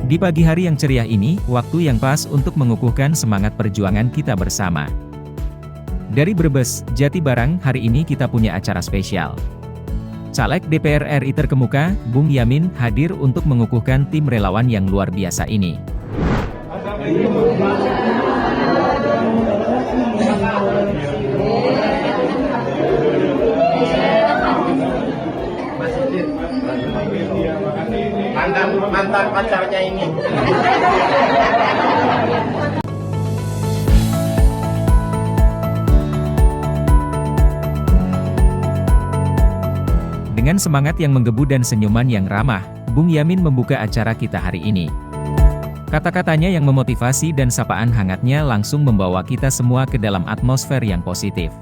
Di pagi hari yang ceria ini, waktu yang pas untuk mengukuhkan semangat perjuangan kita bersama. Dari Brebes, Jatibarang, hari ini kita punya acara spesial. Caleg DPR RI terkemuka, Bung Yamin, hadir untuk mengukuhkan tim relawan yang luar biasa ini. Mantan pacarnya ini. Dengan semangat yang menggebu dan senyuman yang ramah, Bung Yamin membuka acara kita hari ini. Kata-katanya yang memotivasi dan sapaan hangatnya langsung membawa kita semua ke dalam atmosfer yang positif.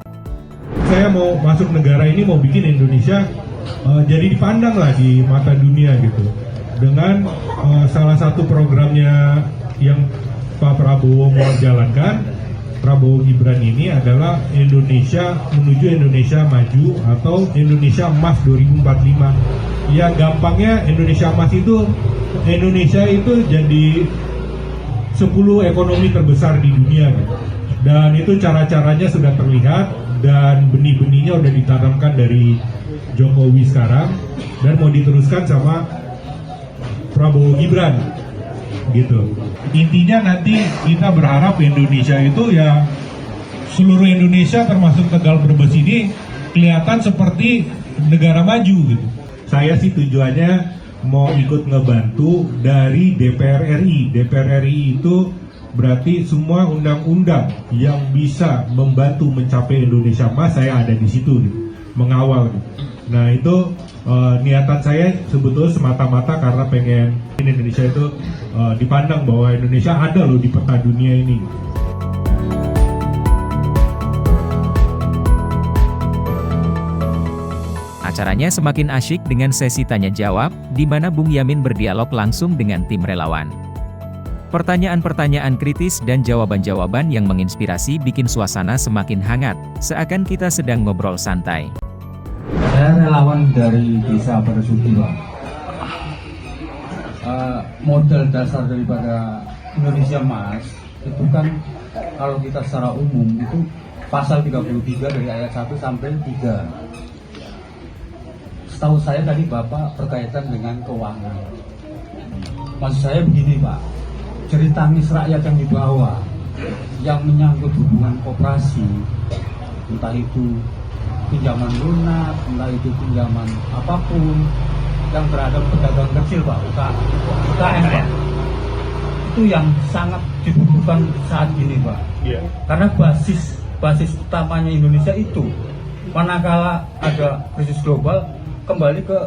Saya mau masuk negara ini, mau bikin Indonesia jadi dipandang lah di mata dunia gitu. Dengan salah satu programnya yang Pak Prabowo mau jalankan, Prabowo Gibran ini adalah Indonesia menuju Indonesia maju atau Indonesia Emas 2045. Ya gampangnya Indonesia Emas itu, Indonesia itu jadi 10 ekonomi terbesar di dunia gitu. Dan itu cara-caranya sudah terlihat dan benih-benihnya udah ditanamkan dari Jokowi sekarang dan mau diteruskan sama Prabowo Gibran gitu. Intinya nanti kita berharap Indonesia itu ya seluruh Indonesia termasuk Tegal Brebes ini kelihatan seperti negara maju gitu. Saya sih tujuannya mau ikut ngebantu dari DPR RI. DPR RI itu berarti semua undang-undang yang bisa membantu mencapai Indonesia Emas, saya ada di situ gitu, mengawal gitu. Nah itu niatan saya sebetulnya semata-mata karena pengen Indonesia itu dipandang bahwa Indonesia ada loh di peta dunia ini. Acaranya semakin asyik dengan sesi tanya-jawab, di mana Bung Yamin berdialog langsung dengan tim relawan. Pertanyaan-pertanyaan kritis dan jawaban-jawaban yang menginspirasi bikin suasana semakin hangat, seakan kita sedang ngobrol santai. Saya relawan dari Desa Bersudi, Pak. Modal dasar daripada Indonesia Emas itu kan kalau kita secara umum itu pasal 33 dari ayat 1 sampai 3. Setahu saya tadi Bapak berkaitan dengan keuangan. Maksud saya begini, Pak, cerita rakyat yang di bawah yang menyangkut hubungan koperasi, entah itu pinjaman lunak, entah itu pinjaman apapun yang terhadap pedagang kecil, Pak, UKM, Pak, itu yang sangat dibutuhkan saat ini, Pak. Karena basis utamanya Indonesia itu manakala ada krisis global kembali ke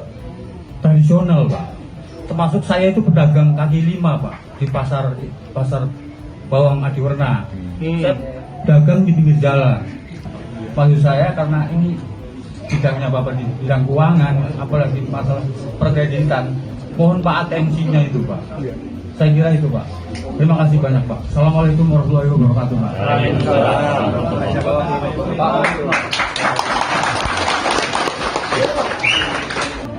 tradisional, Pak. Termasuk saya itu pedagang kaki lima, Pak, di pasar Bawang Adiwerna. Saya dagang di pinggir jalan. Maksud saya karena ini bidangnya Bapak di bidang keuangan, apalagi masalah perkreditan, mohon Pak atensinya itu, Pak. Saya kira itu, Pak. Terima kasih banyak, Pak. Assalamualaikum warahmatullahi wabarakatuh, Pak.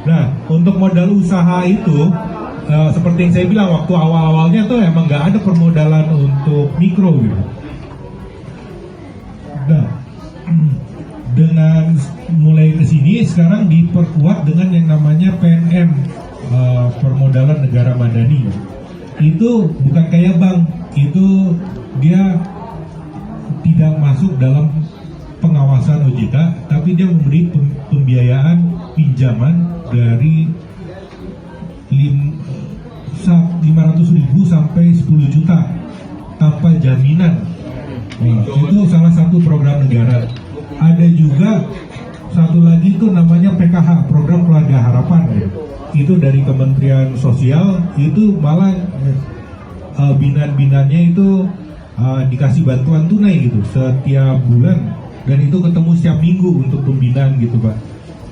Nah, untuk modal usaha itu, seperti yang saya bilang, waktu awal-awalnya tuh emang nggak ada permodalan untuk mikro gitu. Nah, dengan mulai kesini sekarang diperkuat dengan yang namanya PNM, permodalan negara madani. Itu bukan kayak bank, itu dia tidak masuk dalam pengawasan OJK, tapi dia memberi pembiayaan pinjaman dari 500.000 sampai 10 juta tanpa jaminan. Itu salah satu program negara. Ada juga satu lagi itu namanya PKH, program Keluarga Harapan. Itu dari Kementerian Sosial, itu malah binan-binannya itu dikasih bantuan tunai gitu setiap bulan, dan itu ketemu setiap minggu untuk pembinaan gitu, Pak.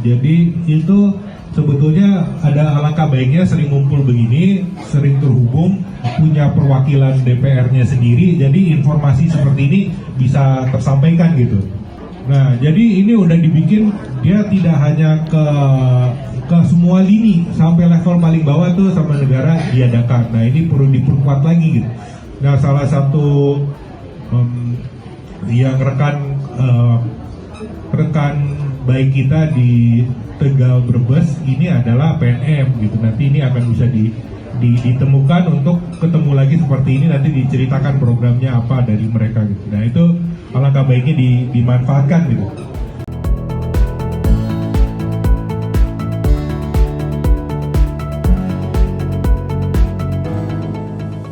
Jadi itu sebetulnya ada alangkah baiknya sering ngumpul begini, sering terhubung, punya perwakilan DPR-nya sendiri, jadi informasi seperti ini bisa tersampaikan gitu. Nah, jadi ini udah dibikin, dia tidak hanya ke ke semua lini sampai level paling bawah tuh sama negara diadakan. Nah ini perlu diperkuat lagi gitu. Nah salah satu yang rekan baik kita di Tegal Brebes ini adalah PNM gitu. Nanti ini akan bisa ditemukan untuk ketemu lagi seperti ini, nanti diceritakan programnya apa dari mereka gitu. Nah itu alangkah baiknya dimanfaatkan gitu.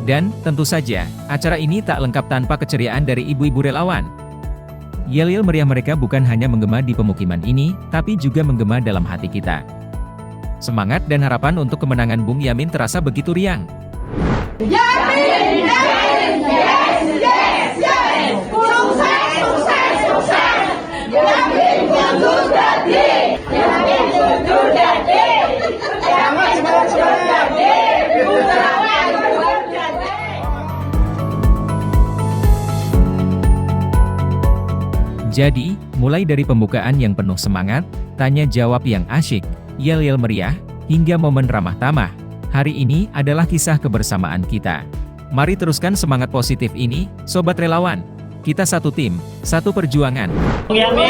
Dan, tentu saja, acara ini tak lengkap tanpa keceriaan dari ibu-ibu relawan. Yel-yel meriah mereka bukan hanya menggema di pemukiman ini, tapi juga menggema dalam hati kita. Semangat dan harapan untuk kemenangan Bung Yamin terasa begitu riang. Yamin, Yamin, yes, yes, yes. Sukses, sukses, sukses. Yamin mundur jadi. Yamin mundur jadi. Yamin mundur jadi. Putrawan mundur jadi. Jadi, mulai dari pembukaan yang penuh semangat, tanya jawab yang asyik, yel-yel meriah, hingga momen ramah tamah, hari ini adalah kisah kebersamaan kita. Mari teruskan semangat positif ini, Sobat Relawan. Kita satu tim, satu perjuangan. Yamin.